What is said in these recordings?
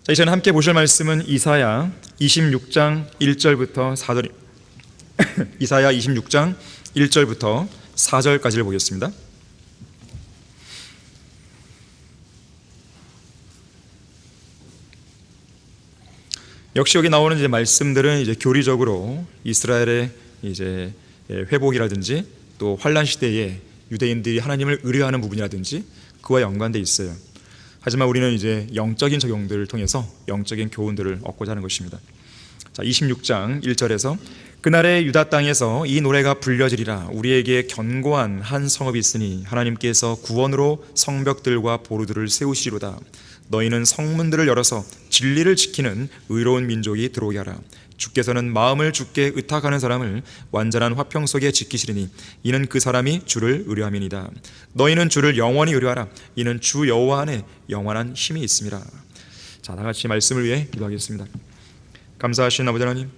자, 이제는 함께 보실 말씀은 이사야 26장 1절부터 4절 이사야 26장 1절부터 4절까지를 보겠습니다. 역시 여기 나오는 이제 말씀들은 이제 교리적으로 이스라엘의 이제 회복이라든지 또 환란 시대에 유대인들이 하나님을 의뢰하는 부분이라든지 그와 연관되어 있어요. 하지만 우리는 이제 영적인 적용들을 통해서 영적인 교훈들을 얻고자 하는 것입니다. 자, 26장 1절에서 그날의 유다 땅에서 이 노래가 불려지리라. 우리에게 견고한 한 성읍이 있으니 하나님께서 구원으로 성벽들과 보루들을 세우시리로다. 너희는 성문들을 열어서 진리를 지키는 의로운 민족이 들어오게 하라. 주께서는 마음을 주께 의탁하는 사람을 완전한 화평 속에 지키시리니 이는 그 사람이 주를 의뢰함이니이다. 너희는 주를 영원히 의뢰하라. 이는 주 여호와 안에 영원한 힘이 있음이라. 자, 다같이 말씀을 위해 기도하겠습니다. 감사하신 아버지 하나님,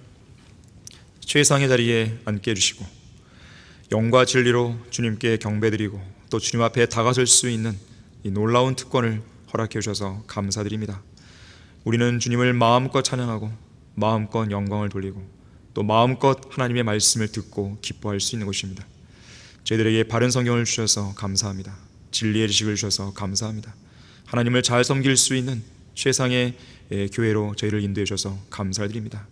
최상의 자리에 앉게 해주시고 영과 진리로 주님께 경배드리고 또 주님 앞에 다가설 수 있는 이 놀라운 특권을 허락해 주셔서 감사드립니다. 우리는 주님을 마음껏 찬양하고 마음껏 영광을 돌리고 또 마음껏 하나님의 말씀을 듣고 기뻐할 수 있는 것입니다. 저희들에게 바른 성경을 주셔서 감사합니다. 진리의 지식을 주셔서 감사합니다. 하나님을 잘 섬길 수 있는 최상의 교회로 저희를 인도해 주셔서 감사드립니다.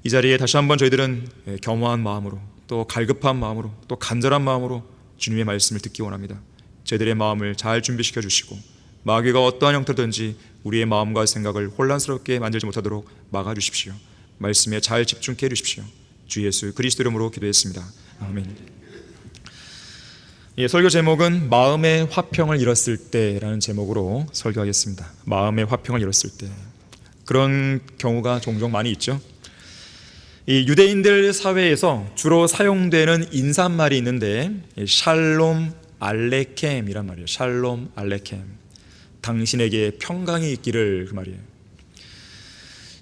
이 자리에 다시 한번 저희들은 겸허한 마음으로 또 갈급한 마음으로 또 간절한 마음으로 주님의 말씀을 듣기 원합니다. 저희들의 마음을 잘 준비시켜 주시고 마귀가 어떠한 형태든지 우리의 마음과 생각을 혼란스럽게 만들지 못하도록 막아주십시오. 말씀에 잘 집중케 해주십시오. 주 예수 그리스도 이름으로 기도했습니다. 아멘. 설교 제목은 마음의 화평을 잃었을 때라는 제목으로 설교하겠습니다. 마음의 화평을 잃었을 때. 그런 경우가 종종 많이 있죠. 이 유대인들 사회에서 주로 사용되는 인사말이 있는데 샬롬 알레켐이란 말이에요. 샬롬 알레켐. 당신에게 평강이 있기를, 그 말이에요.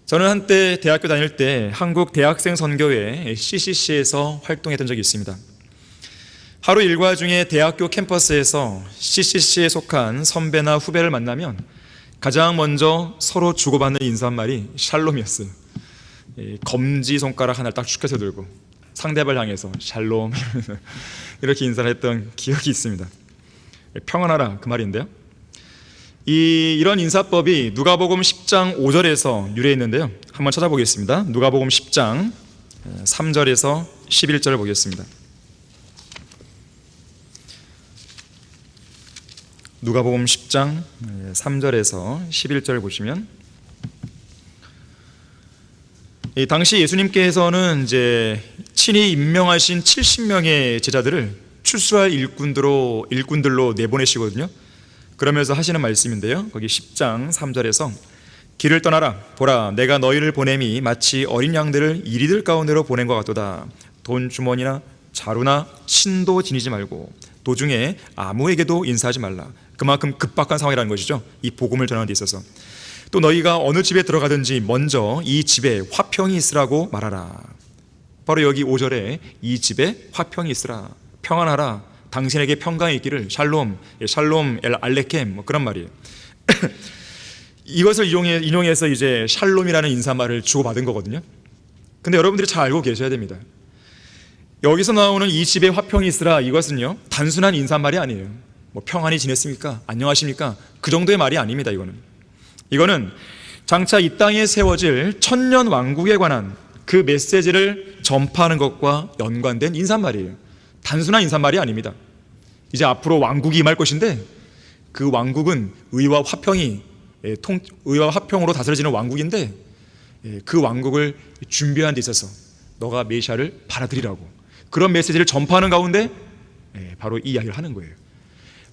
저는 한때 대학교 다닐 때 한국 대학생 선교회 CCC에서 활동했던 적이 있습니다. 하루 일과 중에 대학교 캠퍼스에서 CCC에 속한 선배나 후배를 만나면 가장 먼저 서로 주고받는 인사말이 샬롬이었어요. 검지손가락 하나를 딱 축해서 들고 상대방을 향해서 샬롬 이렇게 인사를 했던 기억이 있습니다. 평안하라, 그 말인데요. 이런 인사법이 누가복음 10장 5절에서 유래했는데요. 한번 찾아보겠습니다. 누가복음 10장 3절에서 11절을 보겠습니다. 누가복음 10장 3절에서 11절을 보시면 당시 예수님께서는 이제 친히 임명하신 70명의 제자들을 출소할 일꾼들로 내보내시거든요. 그러면서 하시는 말씀인데요. 거기 10장 3절에서 길을 떠나라. 보라, 내가 너희를 보냄이 마치 어린 양들을 이리들 가운데로 보낸 것 같도다. 돈 주머니나 자루나 신도 지니지 말고 도중에 아무에게도 인사하지 말라. 그만큼 급박한 상황이라는 것이죠. 이 복음을 전하는 데 있어서. 또 너희가 어느 집에 들어가든지 먼저 이 집에 화평이 있으라고 말하라. 바로 여기 5절에 이 집에 화평이 있으라, 평안하라, 당신에게 평강이 있기를, 샬롬, 샬롬 엘 알레켐, 뭐 그런 말이에요. 이것을 인용해서 이제 샬롬이라는 인사말을 주고받은 거거든요. 근데 여러분들이 잘 알고 계셔야 됩니다. 여기서 나오는 이 집에 화평이 있으라, 이것은요 단순한 인사말이 아니에요. 뭐 평안히 지냈습니까? 안녕하십니까? 그 정도의 말이 아닙니다. 이거는 장차 이 땅에 세워질 천년 왕국에 관한 그 메시지를 전파하는 것과 연관된 인사말이에요. 단순한 인사말이 아닙니다. 이제 앞으로 왕국이 임할 것인데 그 왕국은 의와 화평으로 다스려지는 왕국인데 그 왕국을 준비하는 데 있어서 너가 메시아를 받아들이라고, 그런 메시지를 전파하는 가운데 바로 이 이야기를 하는 거예요.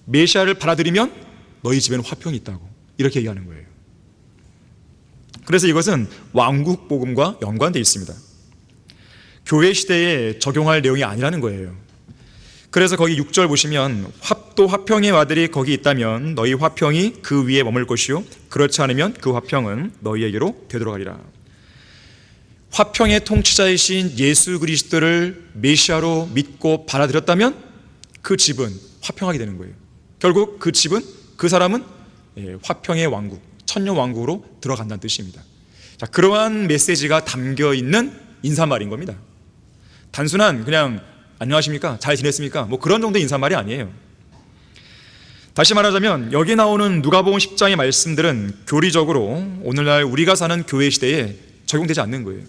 메시아를 받아들이면 너희 집에는 화평이 있다고, 이렇게 얘기하는 거예요. 그래서 이것은 왕국 복음과 연관되어 있습니다. 교회 시대에 적용할 내용이 아니라는 거예요. 그래서 거기 6절 보시면 또 화평의 와들이 거기 있다면 너희 화평이 그 위에 머물 것이요 그렇지 않으면 그 화평은 너희에게로 되돌아가리라. 화평의 통치자이신 예수 그리스도를 메시아로 믿고 받아들였다면 그 집은 화평하게 되는 거예요. 결국 그 집은, 그 사람은 화평의 왕국, 천년 왕국으로 들어간다는 뜻입니다. 자, 그러한 메시지가 담겨 있는 인사말인 겁니다. 단순한 그냥 안녕하십니까? 잘 지냈습니까? 뭐 그런 정도의 인사말이 아니에요. 다시 말하자면 여기 나오는 누가복음 10장의 말씀들은 교리적으로 오늘날 우리가 사는 교회 시대에 적용되지 않는 거예요.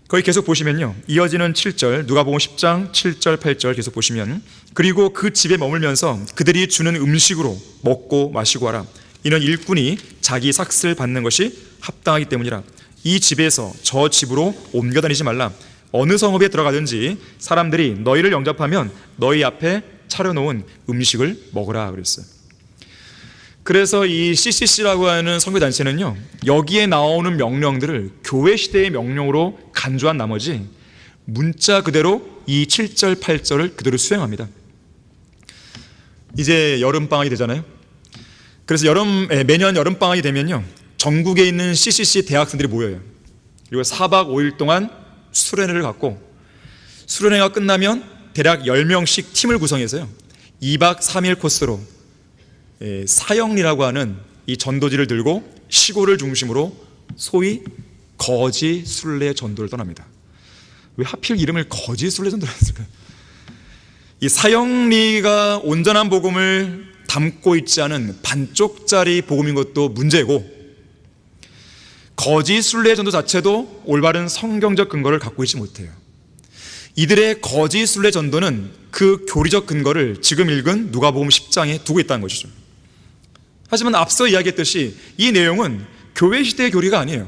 거기 계속 보시면요, 이어지는 7절, 누가복음 10장 7절 8절 계속 보시면, 그리고 그 집에 머물면서 그들이 주는 음식으로 먹고 마시고 하라. 이는 일꾼이 자기 삭슬 받는 것이 합당하기 때문이라. 이 집에서 저 집으로 옮겨 다니지 말라. 어느 성읍에 들어가든지 사람들이 너희를 영접하면 너희 앞에 차려놓은 음식을 먹으라 그랬어요. 그래서 이 CCC라고 하는 선교단체는요, 여기에 나오는 명령들을 교회 시대의 명령으로 간주한 나머지 문자 그대로 이 7절 8절을 그대로 수행합니다. 이제 여름방학이 되잖아요. 그래서 매년 여름방학이 되면요, 전국에 있는 CCC 대학생들이 모여요. 그리고 4박 5일 동안 수련회를 갖고, 수련회가 끝나면 대략 10명씩 팀을 구성해서요 2박 3일 코스로 사형리라고 하는 이 전도지를 들고 시골을 중심으로 소위 거지 순례 전도를 떠납니다. 왜 하필 이름을 거지 순례 전도를 했을까요? 이 사형리가 온전한 복음을 담고 있지 않은 반쪽짜리 복음인 것도 문제고, 거지 순례 전도 자체도 올바른 성경적 근거를 갖고 있지 못해요. 이들의 거지 순례 전도는 그 교리적 근거를 지금 읽은 누가복음 10장에 두고 있다는 것이죠. 하지만 앞서 이야기했듯이 이 내용은 교회 시대의 교리가 아니에요.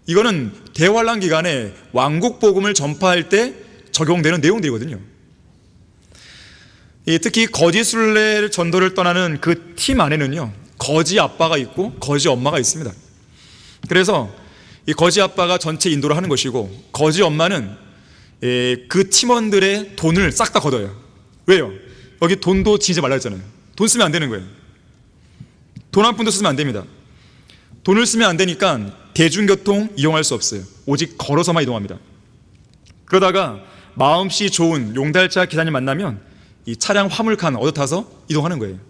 이거는 대환란 기간에 왕국 복음을 전파할 때 적용되는 내용들이거든요. 특히 거지 순례 전도를 떠나는 그 팀 안에는요, 거지 아빠가 있고 거지 엄마가 있습니다. 그래서 이 거지 아빠가 전체 인도를 하는 것이고, 거지 엄마는 그 팀원들의 돈을 싹 다 걷어요. 왜요? 여기 돈도 지지 말라 했잖아요. 돈 쓰면 안 되는 거예요. 돈 한 푼도 쓰면 안 됩니다. 돈을 쓰면 안 되니까 대중교통 이용할 수 없어요. 오직 걸어서만 이동합니다. 그러다가 마음씨 좋은 용달차 기사님 만나면 이 차량 화물칸 얻어 타서 이동하는 거예요.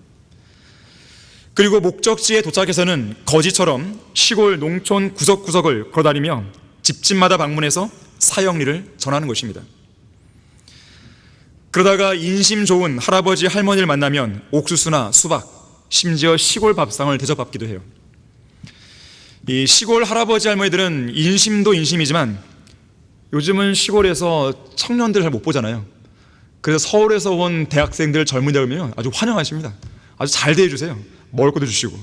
그리고 목적지에 도착해서는 거지처럼 시골 농촌 구석구석을 걸어다니며 집집마다 방문해서 사형리를 전하는 것입니다. 그러다가 인심 좋은 할아버지 할머니를 만나면 옥수수나 수박, 심지어 시골 밥상을 대접받기도 해요. 이 시골 할아버지 할머니들은 인심도 인심이지만 요즘은 시골에서 청년들 잘 못 보잖아요. 그래서 서울에서 온 대학생들, 젊은이들 오면 아주 환영하십니다. 아주 잘 대해주세요. 먹을 것도 주시고,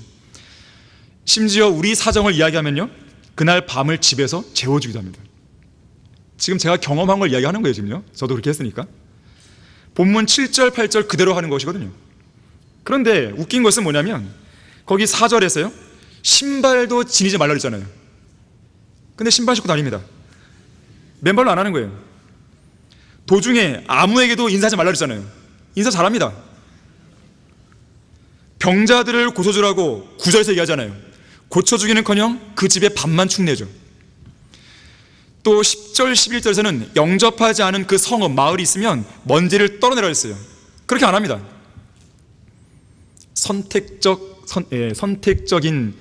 심지어 우리 사정을 이야기하면요, 그날 밤을 집에서 재워주기도 합니다. 지금 제가 경험한 걸 이야기하는 거예요. 지금요, 저도 그렇게 했으니까. 본문 7절 8절 그대로 하는 것이거든요. 그런데 웃긴 것은 뭐냐면 거기 4절에서요 신발도 지니지 말라 그랬잖아요. 근데 신발 신고 다닙니다. 맨발로 안 하는 거예요. 도중에 아무에게도 인사하지 말라 그랬잖아요. 인사 잘합니다. 병자들을 고쳐주라고 9절에서 얘기하잖아요. 고쳐주기는커녕 그 집에 밥만 축내죠. 또 10절 11절에서는 영접하지 않은 그 성읍 마을이 있으면 먼지를 떨어내라 했어요. 그렇게 안 합니다. 선택적인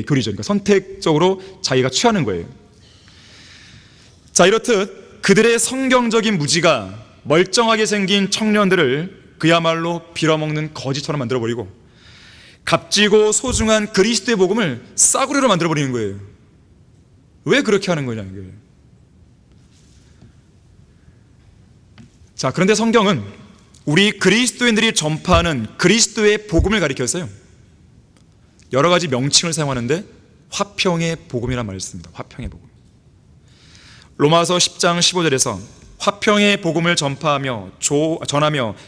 교리죠. 그러니까 선택적으로 자기가 취하는 거예요. 자, 이렇듯 그들의 성경적인 무지가 멀쩡하게 생긴 청년들을 그야말로 빌어먹는 거지처럼 만들어버리고, 값지고 소중한 그리스도의 복음을 싸구려로 만들어버리는 거예요. 왜 그렇게 하는 거냐 이거예요. 자, 그런데 성경은 우리 그리스도인들이 전파하는 그리스도의 복음을 가리켜서요 여러 가지 명칭을 사용하는데 화평의 복음이라는 말을 씁니다. 화평의 복음. 로마서 10장 15절에서 화평의 복음을 전하며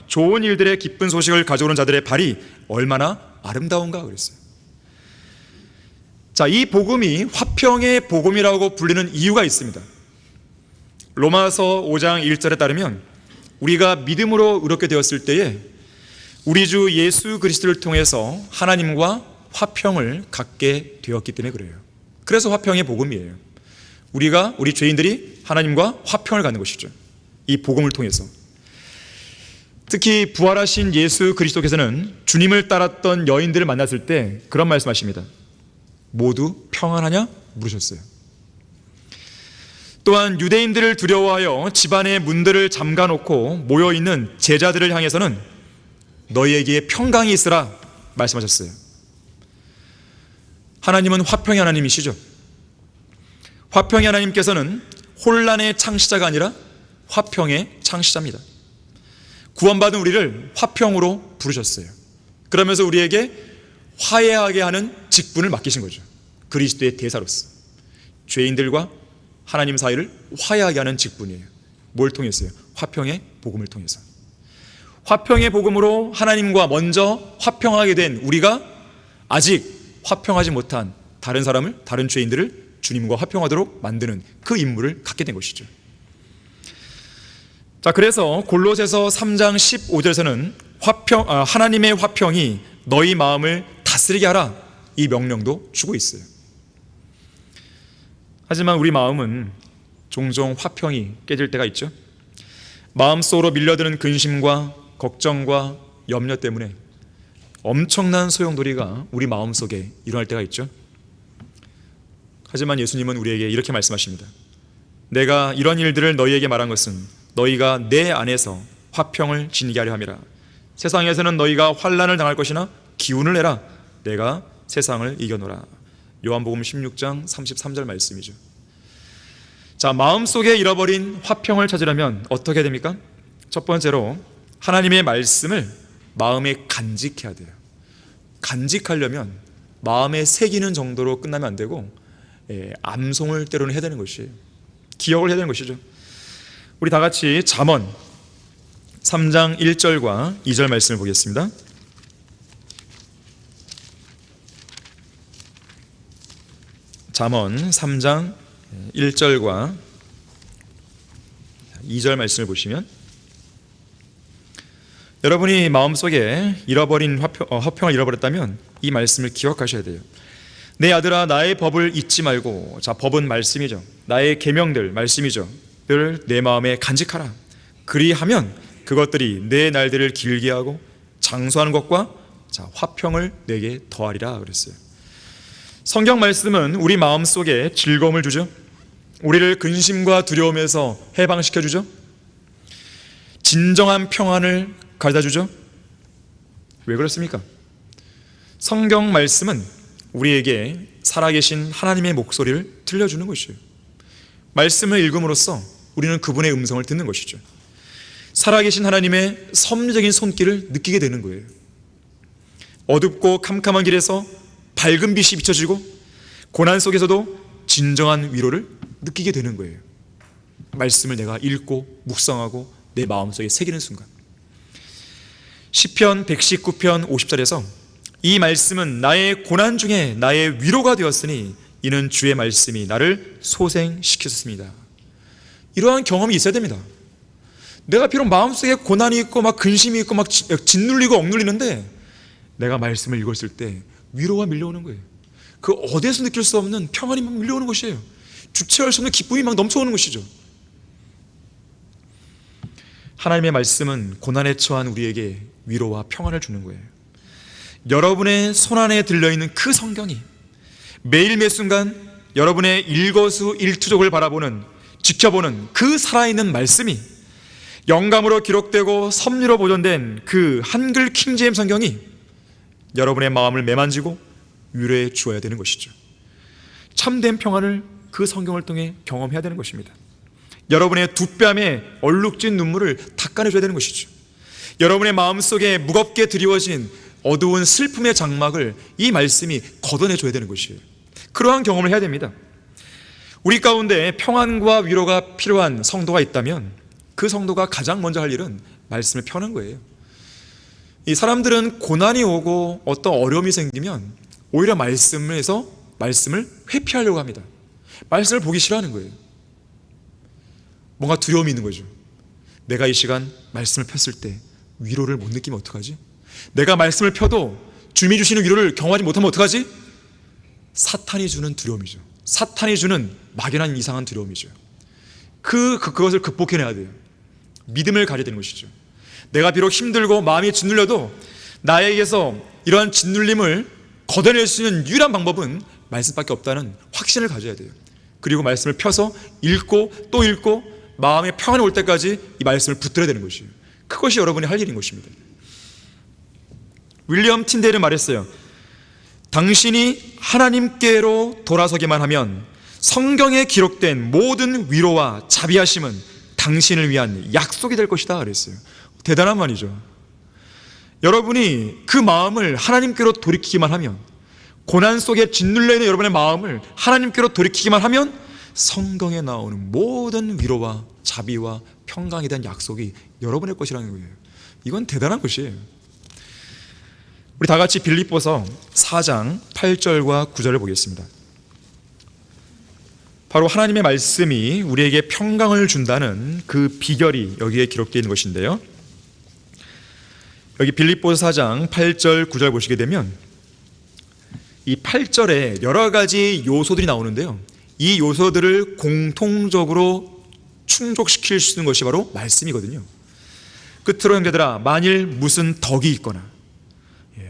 좋은 일들의 기쁜 소식을 가져오는 자들의 발이 얼마나 아름다운가 그랬어요. 자, 이 복음이 화평의 복음이라고 불리는 이유가 있습니다. 로마서 5장 1절에 따르면 우리가 믿음으로 의롭게 되었을 때에 우리 주 예수 그리스도를 통해서 하나님과 화평을 갖게 되었기 때문에 그래요. 그래서 화평의 복음이에요. 우리 죄인들이 하나님과 화평을 갖는 것이죠. 이 복음을 통해서. 특히 부활하신 예수 그리스도께서는 주님을 따랐던 여인들을 만났을 때 그런 말씀하십니다. 모두 평안하냐? 물으셨어요. 또한 유대인들을 두려워하여 집안의 문들을 잠가놓고 모여있는 제자들을 향해서는 너희에게 평강이 있으라 말씀하셨어요. 하나님은 화평의 하나님이시죠. 화평의 하나님께서는 혼란의 창시자가 아니라 화평의 창시자입니다. 구원받은 우리를 화평으로 부르셨어요. 그러면서 우리에게 화해하게 하는 직분을 맡기신 거죠. 그리스도의 대사로서 죄인들과 하나님 사이를 화해하게 하는 직분이에요. 뭘 통해서요? 화평의 복음을 통해서. 화평의 복음으로 하나님과 먼저 화평하게 된 우리가 아직 화평하지 못한 다른 사람을, 다른 죄인들을 주님과 화평하도록 만드는 그 임무를 갖게 된 것이죠. 자, 그래서 골로새서 3장 15절에서는 하나님의 화평이 너희 마음을 다스리게 하라, 이 명령도 주고 있어요. 하지만 우리 마음은 종종 화평이 깨질 때가 있죠. 마음속으로 밀려드는 근심과 걱정과 염려 때문에 엄청난 소용돌이가 우리 마음속에 일어날 때가 있죠. 하지만 예수님은 우리에게 이렇게 말씀하십니다. 내가 이런 일들을 너희에게 말한 것은 너희가 내 안에서 화평을 지니게 하려 함이라. 세상에서는 너희가 환난을 당할 것이나 기운을 내라. 내가 세상을 이겨노라. 요한복음 16장 33절 말씀이죠. 자, 마음속에 잃어버린 화평을 찾으려면 어떻게 됩니까? 첫 번째로 하나님의 말씀을 마음에 간직해야 돼요. 간직하려면 마음에 새기는 정도로 끝나면 안 되고 암송을 때로는 해야 되는 것이에요. 기억을 해야 되는 것이죠. 우리 다 같이 잠언 3장 1절과 2절 말씀을 보겠습니다. 잠언 3장 1절과 2절 말씀을 보시면 여러분이 마음속에 잃어버린 화평을 잃어버렸다면 이 말씀을 기억하셔야 돼요. 내 아들아, 나의 법을 잊지 말고, 자, 법은 말씀이죠. 나의 계명들, 말씀이죠. 를 내 마음에 간직하라. 그리하면 그것들이 내 날들을 길게 하고 장수하는 것과, 자, 화평을 내게 더하리라 그랬어요. 성경 말씀은 우리 마음속에 즐거움을 주죠. 우리를 근심과 두려움에서 해방시켜 주죠. 진정한 평안을 가져다 주죠. 왜 그렇습니까? 성경 말씀은 우리에게 살아계신 하나님의 목소리를 들려주는 것이에요. 말씀을 읽음으로써 우리는 그분의 음성을 듣는 것이죠. 살아계신 하나님의 섭리적인 손길을 느끼게 되는 거예요. 어둡고 캄캄한 길에서 밝은 빛이 비춰지고 고난 속에서도 진정한 위로를 느끼게 되는 거예요. 말씀을 내가 읽고 묵상하고 내 마음속에 새기는 순간. 시편 119편 50절에서 이 말씀은 나의 고난 중에 나의 위로가 되었으니 이는 주의 말씀이 나를 소생시켰습니다. 이러한 경험이 있어야 됩니다. 내가 비록 마음속에 고난이 있고 막 근심이 있고 막 짓눌리고 억눌리는데 내가 말씀을 읽었을 때 위로가 밀려오는 거예요. 그 어디에서 느낄 수 없는 평안이 막 밀려오는 것이에요. 주체할 수 없는 기쁨이 막 넘쳐오는 것이죠. 하나님의 말씀은 고난에 처한 우리에게 위로와 평안을 주는 거예요. 여러분의 손안에 들려있는 그 성경이 매일 매 순간 여러분의 일거수일투족을 바라보는, 지켜보는 그 살아있는 말씀이 영감으로 기록되고 섭리로 보존된 그 한글 킹제임스 성경이 여러분의 마음을 매만지고 위로해 주어야 되는 것이죠. 참된 평안을 그 성경을 통해 경험해야 되는 것입니다. 여러분의 두 뺨에 얼룩진 눈물을 닦아내줘야 되는 것이죠. 여러분의 마음속에 무겁게 드리워진 어두운 슬픔의 장막을 이 말씀이 걷어내줘야 되는 것이에요. 그러한 경험을 해야 됩니다. 우리 가운데 평안과 위로가 필요한 성도가 있다면 그 성도가 가장 먼저 할 일은 말씀을 펴는 거예요. 이 사람들은 고난이 오고 어떤 어려움이 생기면 오히려 말씀을 회피하려고 합니다. 말씀을 보기 싫어하는 거예요. 뭔가 두려움이 있는 거죠. 내가 이 시간 말씀을 폈을 때 위로를 못 느끼면 어떡하지? 내가 말씀을 펴도 주님이 주시는 위로를 경험하지 못하면 어떡하지? 사탄이 주는 두려움이죠. 사탄이 주는 막연한 이상한 두려움이죠. 그것을 극복해내야 돼요. 믿음을 가져야 되는 것이죠. 내가 비록 힘들고 마음이 짓눌려도 나에게서 이러한 짓눌림을 걷어낼 수 있는 유일한 방법은 말씀밖에 없다는 확신을 가져야 돼요. 그리고 말씀을 펴서 읽고 또 읽고 마음의 평안이 올 때까지 이 말씀을 붙들어야 되는 것이에요. 그것이 여러분이 할 일인 것입니다. 윌리엄 틴데일은 말했어요. 당신이 하나님께로 돌아서기만 하면 성경에 기록된 모든 위로와 자비하심은 당신을 위한 약속이 될 것이다 그랬어요. 대단한 말이죠. 여러분이 그 마음을 하나님께로 돌이키기만 하면, 고난 속에 짓눌려 있는 여러분의 마음을 하나님께로 돌이키기만 하면 성경에 나오는 모든 위로와 자비와 평강에 대한 약속이 여러분의 것이라는 거예요. 이건 대단한 것이에요. 우리 다 같이 빌립보서 4장 8절과 9절을 보겠습니다. 바로 하나님의 말씀이 우리에게 평강을 준다는 그 비결이 여기에 기록되어 있는 것인데요, 여기 빌립보서 4장 8절 9절 보시게 되면 이 8절에 여러 가지 요소들이 나오는데요, 이 요소들을 공통적으로 충족시킬 수 있는 것이 바로 말씀이거든요. 끝으로 형제들아, 만일 무슨 덕이 있거나,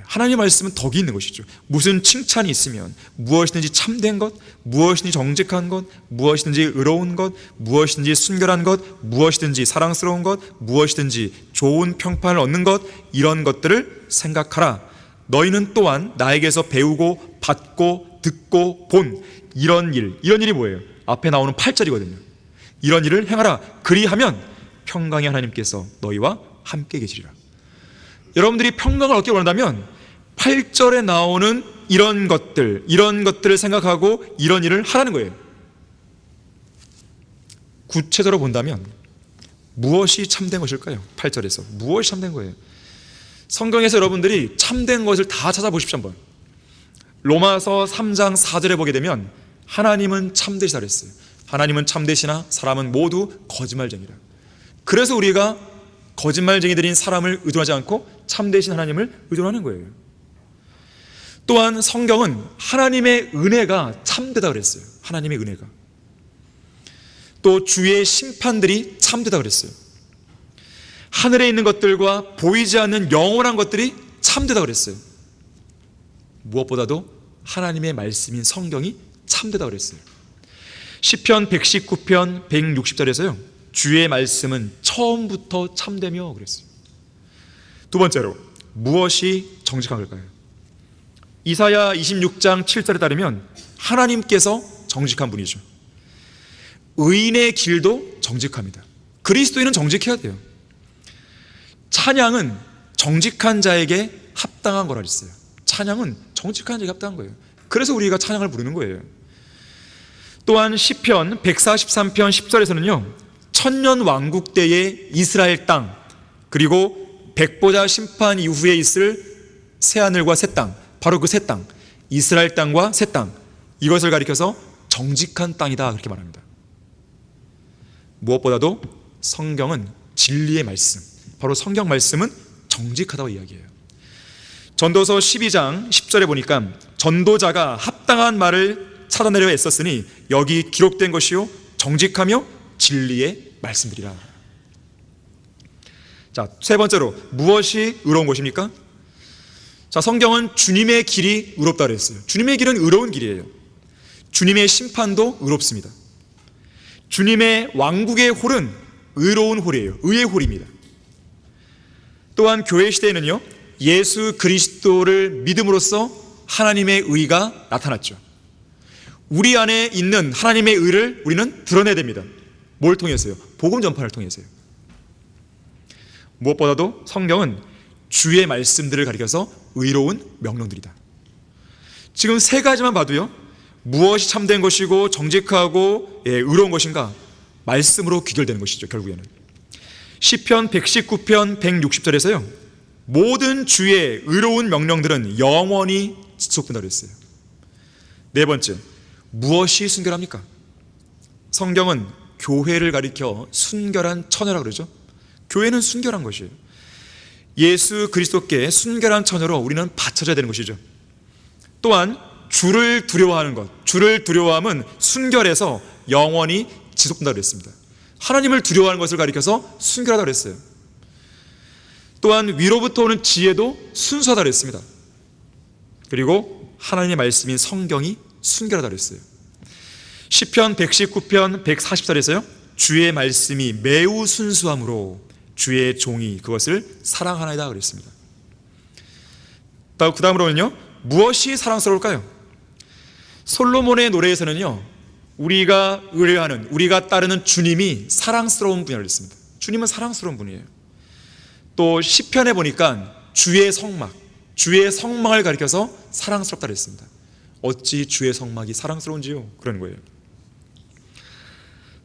하나님의 말씀은 덕이 있는 것이죠. 무슨 칭찬이 있으면 무엇이든지 참된 것, 무엇이든지 정직한 것, 무엇이든지 의로운 것, 무엇이든지 순결한 것, 무엇이든지 사랑스러운 것, 무엇이든지 좋은 평판을 얻는 것, 이런 것들을 생각하라. 너희는 또한 나에게서 배우고 받고 듣고 본 이런 일이 뭐예요? 앞에 나오는 8절이거든요. 이런 일을 행하라. 그리하면 평강의 하나님께서 너희와 함께 계시리라. 여러분들이 평강을 얻기 원한다면 8절에 나오는 이런 것들을 생각하고 이런 일을 하라는 거예요. 구체적으로 본다면 무엇이 참된 것일까요? 8절에서 무엇이 참된 거예요? 성경에서 여러분들이 참된 것을 다 찾아보십시오. 한번 로마서 3장 4절에 보게 되면 하나님은 참되시다 그랬어요. 하나님은 참되시나 사람은 모두 거짓말쟁이라. 그래서 우리가 거짓말쟁이들인 사람을 의존하지 않고 참되신 하나님을 의존하는 거예요. 또한 성경은 하나님의 은혜가 참되다 그랬어요. 하나님의 은혜가. 또 주의 심판들이 참되다 그랬어요. 하늘에 있는 것들과 보이지 않는 영원한 것들이 참되다 그랬어요. 무엇보다도 하나님의 말씀인 성경이 참되다 그랬어요. 시편 119편 160절에서요, 주의 말씀은 처음부터 참되며 그랬어요. 두 번째로 무엇이 정직한 걸까요? 이사야 26장 7절에 따르면 하나님께서 정직한 분이죠. 의인의 길도 정직합니다. 그리스도인은 정직해야 돼요. 찬양은 정직한 자에게 합당한 거라 했어요. 찬양은 정직한 자에게 합당한 거예요. 그래서 우리가 찬양을 부르는 거예요. 또한 시편 143편 10절에서는요, 천년 왕국 때의 이스라엘 땅, 그리고 백보자 심판 이후에 있을 새하늘과 새 땅, 바로 그 새 땅, 이스라엘 땅과 새 땅, 이것을 가리켜서 정직한 땅이다 그렇게 말합니다. 무엇보다도 성경은 진리의 말씀, 바로 성경 말씀은 정직하다고 이야기해요. 전도서 12장 10절에 보니까 전도자가 합당한 말을 찾아내려 애썼으니 여기 기록된 것이요 정직하며 진리의 말씀들이라. 자, 세 번째로 무엇이 의로운 것입니까? 자, 성경은 주님의 길이 의롭다 그랬어요. 주님의 길은 의로운 길이에요. 주님의 심판도 의롭습니다. 주님의 왕국의 홀은 의로운 홀이에요. 의의 홀입니다. 또한 교회 시대에는요, 예수 그리스도를 믿음으로써 하나님의 의가 나타났죠. 우리 안에 있는 하나님의 의를 우리는 드러내야 됩니다. 뭘 통해서요? 복음 전파를 통해서요. 무엇보다도 성경은 주의 말씀들을 가리켜서 의로운 명령들이다. 지금 세 가지만 봐도요, 무엇이 참된 것이고 정직하고 의로운 것인가? 말씀으로 귀결되는 것이죠. 결국에는 시편 119편 160절에서요 모든 주의 의로운 명령들은 영원히 지속된다고 그랬어요. 네 번째, 무엇이 순결합니까? 성경은 교회를 가리켜 순결한 처녀라고 그러죠. 교회는 순결한 것이에요. 예수 그리스도께 순결한 처녀로 우리는 바쳐져야 되는 것이죠. 또한 주를 두려워하는 것, 주를 두려워함은 순결해서 영원히 지속된다고 그랬습니다. 하나님을 두려워하는 것을 가리켜서 순결하다고 그랬어요. 또한 위로부터 오는 지혜도 순수하다 그랬습니다. 그리고 하나님의 말씀인 성경이 순결하다 그랬어요. 시편 119편 140절에서요, 주의 말씀이 매우 순수함으로 주의 종이 그것을 사랑하나이다 그랬습니다. 그 다음으로는요, 무엇이 사랑스러울까요? 솔로몬의 노래에서는요, 우리가 의뢰하는, 우리가 따르는 주님이 사랑스러운 분이라고 했습니다. 주님은 사랑스러운 분이에요. 또 시편에 보니까 주의 성막을 가리켜서 사랑스럽다 그랬습니다. 어찌 주의 성막이 사랑스러운지요? 그런 거예요.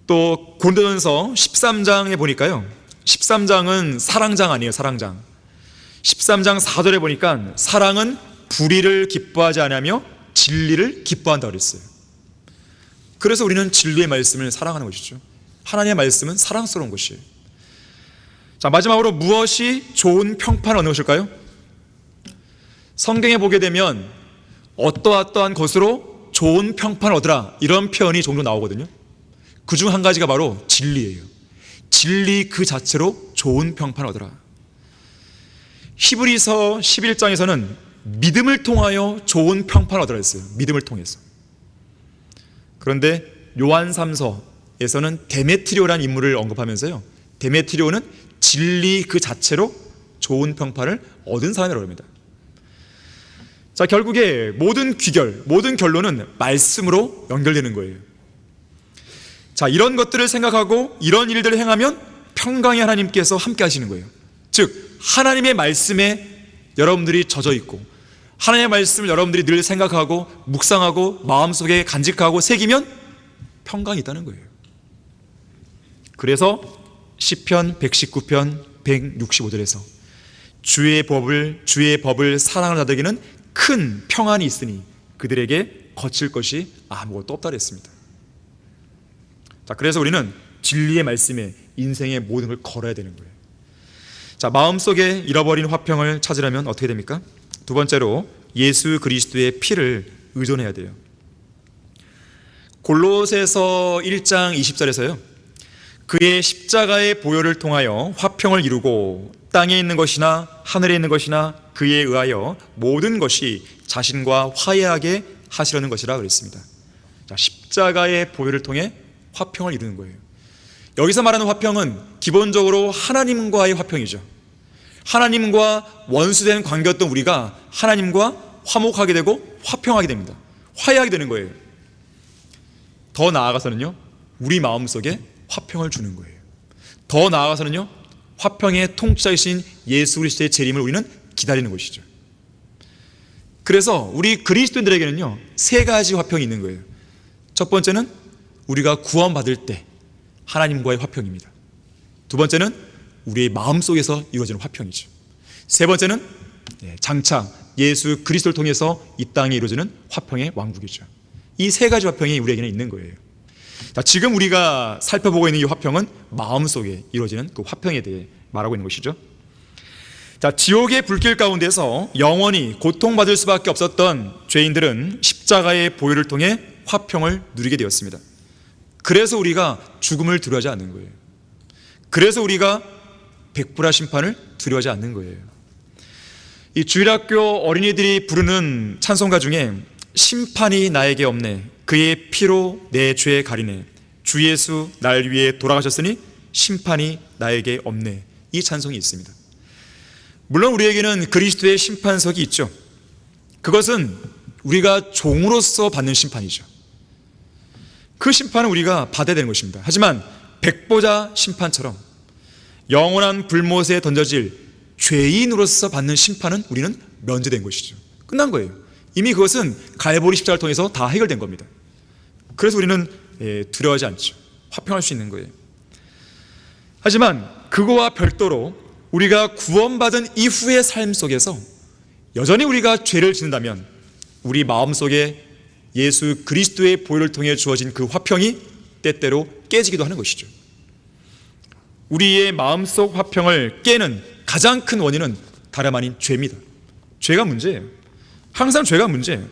또 고린도전서 13장에 보니까요, 13장은 사랑장 아니에요. 사랑장. 13장 4절에 보니까 사랑은 불의를 기뻐하지 않으며 진리를 기뻐한다고 그랬어요. 그래서 우리는 진리의 말씀을 사랑하는 것이죠. 하나님의 말씀은 사랑스러운 것이에요. 자, 마지막으로 무엇이 좋은 평판을 얻는 것일까요? 성경에 보게 되면 어떠한 것으로 좋은 평판을 얻으라, 이런 표현이 종종 나오거든요. 그중 한 가지가 바로 진리예요. 진리 그 자체로 좋은 평판을 얻으라. 히브리서 11장에서는 믿음을 통하여 좋은 평판을 얻으라 했어요. 믿음을 통해서. 그런데 요한 3서에서는 데메트리오라는 인물을 언급하면서요, 데메트리오는 진리 그 자체로 좋은 평판을 얻은 사람이라고 합니다. 자, 결국에 모든 귀결, 모든 결론은 말씀으로 연결되는 거예요. 자, 이런 것들을 생각하고 이런 일들을 행하면 평강의 하나님께서 함께 하시는 거예요. 즉, 하나님의 말씀에 여러분들이 젖어 있고 하나님의 말씀을 여러분들이 늘 생각하고 묵상하고 마음속에 간직하고 새기면 평강이 있다는 거예요. 그래서 시편 119편 165절에서 주의 법을 사랑하는 자들에게는 큰 평안이 있으니 그들에게 거칠 것이 아무것도 없다 그랬습니다. 자, 그래서 우리는 진리의 말씀에 인생의 모든 걸 걸어야 되는 거예요. 자, 마음속에 잃어버린 화평을 찾으려면 어떻게 됩니까? 두 번째로 예수 그리스도의 피를 의존해야 돼요. 골로새서 1장 20절에서요, 그의 십자가의 보혈을 통하여 화평을 이루고 땅에 있는 것이나 하늘에 있는 것이나 그에 의하여 모든 것이 자신과 화해하게 하시려는 것이라 그랬습니다. 자, 십자가의 보혈을 통해 화평을 이루는 거예요. 여기서 말하는 화평은 기본적으로 하나님과의 화평이죠. 하나님과 원수된 관계였던 우리가 하나님과 화목하게 되고 화평하게 됩니다. 화해하게 되는 거예요. 더 나아가서는요, 우리 마음속에 화평을 주는 거예요. 더 나아가서는요, 화평의 통치자이신 예수 그리스도의 재림을 우리는 기다리는 것이죠. 그래서 우리 그리스도인들에게는요, 세 가지 화평이 있는 거예요. 첫 번째는 우리가 구원받을 때 하나님과의 화평입니다. 두 번째는 우리의 마음속에서 이루어지는 화평이죠. 세 번째는 장차 예수 그리스도를 통해서 이 땅에 이루어지는 화평의 왕국이죠. 이 세 가지 화평이 우리에게는 있는 거예요. 자, 지금 우리가 살펴보고 있는 이 화평은 마음속에 이루어지는 그 화평에 대해 말하고 있는 것이죠. 자, 지옥의 불길 가운데서 영원히 고통받을 수밖에 없었던 죄인들은 십자가의 보혈을 통해 화평을 누리게 되었습니다. 그래서 우리가 죽음을 두려워하지 않는 거예요. 그래서 우리가 백불화 심판을 두려워하지 않는 거예요. 이 주일학교 어린이들이 부르는 찬송가 중에 심판이 나에게 없네, 그의 피로 내 죄 가리네, 주 예수 날 위해 돌아가셨으니 심판이 나에게 없네, 이 찬송이 있습니다. 물론 우리에게는 그리스도의 심판석이 있죠. 그것은 우리가 종으로서 받는 심판이죠. 그 심판은 우리가 받아야 되는 것입니다. 하지만 백보자 심판처럼 영원한 불못에 던져질 죄인으로서 받는 심판은 우리는 면제된 것이죠. 끝난 거예요. 이미 그것은 갈보리 십자가를 통해서 다 해결된 겁니다. 그래서 우리는 두려워하지 않죠. 화평할 수 있는 거예요. 하지만 그거와 별도로 우리가 구원받은 이후의 삶 속에서 여전히 우리가 죄를 짓는다면 우리 마음속에 예수 그리스도의 보혈을 통해 주어진 그 화평이 때때로 깨지기도 하는 것이죠. 우리의 마음속 화평을 깨는 가장 큰 원인은 다름 아닌 죄입니다. 죄가 문제예요. 항상 죄가 문제예요.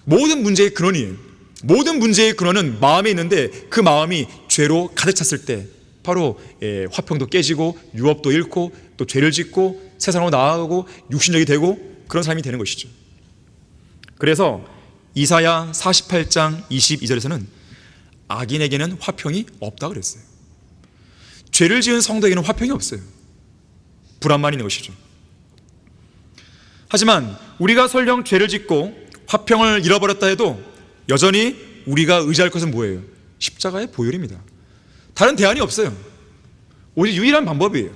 모든 문제의 근원이에요. 모든 문제의 근원은 마음에 있는데 그 마음이 죄로 가득 찼을 때 바로 화평도 깨지고 유업도 잃고 또 죄를 짓고 세상으로 나아가고 육신적이 되고 그런 삶이 되는 것이죠. 그래서 이사야 48장 22절에서는 악인에게는 화평이 없다 그랬어요. 죄를 지은 성도에게는 화평이 없어요. 불안만 있는 것이죠. 하지만 우리가 설령 죄를 짓고 화평을 잃어버렸다 해도 여전히 우리가 의지할 것은 뭐예요? 십자가의 보혈입니다. 다른 대안이 없어요. 오직 유일한 방법이에요.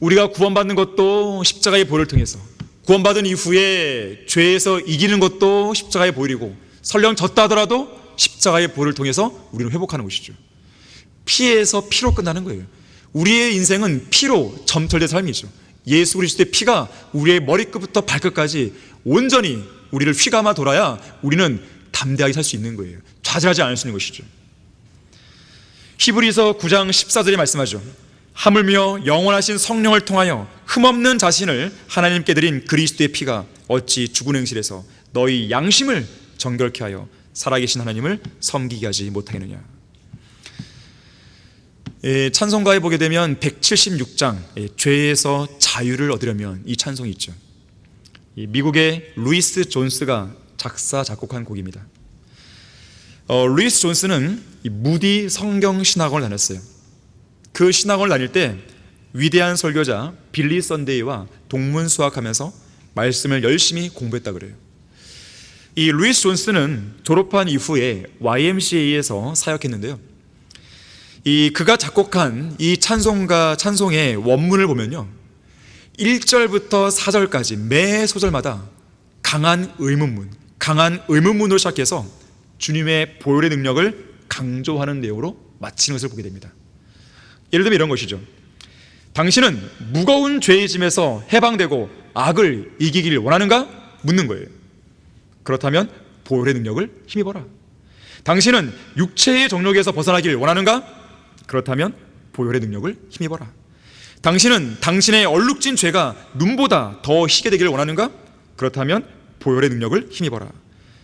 우리가 구원받는 것도 십자가의 보혈을 통해서, 구원받은 이후에 죄에서 이기는 것도 십자가의 보혈이고, 설령 졌다 하더라도 십자가의 보혈을 통해서 우리는 회복하는 것이죠. 피에서 피로 끝나는 거예요. 우리의 인생은 피로 점철된 삶이죠. 예수 그리스도의 피가 우리의 머리끝부터 발끝까지 온전히 우리를 휘감아 돌아야 우리는 담대하게 살 수 있는 거예요. 좌절하지 않을 수 있는 것이죠. 히브리서 9장 14절에 말씀하죠. 하물며 영원하신 성령을 통하여 흠없는 자신을 하나님께 드린 그리스도의 피가 어찌 죽은 행실에서 너희 양심을 정결케 하여 살아계신 하나님을 섬기게 하지 못하겠느냐. 찬송가에 보게 되면 176장 죄에서 자유를 얻으려면 이 찬송이 있죠. 미국의 루이스 존스가 작사 작곡한 곡입니다. 루이스 존스는 무디 성경 신학원을 다녔어요. 그 신학원을 다닐 때 위대한 설교자 빌리 선데이와 동문 수학하면서 말씀을 열심히 공부했다 그래요. 이 루이스 존스는 졸업한 이후에 YMCA에서 사역했는데요. 그가 작곡한 이 찬송의 원문을 보면요, 1절부터 4절까지 매 소절마다 강한 의문문으로 시작해서 주님의 보혈의 능력을 강조하는 내용으로 마치는 것을 보게 됩니다. 예를 들면 이런 것이죠. 당신은 무거운 죄의 짐에서 해방되고 악을 이기기를 원하는가? 묻는 거예요. 그렇다면 보혈의 능력을 힘입어라. 당신은 육체의 정욕에서 벗어나기를 원하는가? 그렇다면 보혈의 능력을 힘입어라. 당신은 당신의 얼룩진 죄가 눈보다 더 희게 되기를 원하는가? 그렇다면 보혈의 능력을 힘입어라.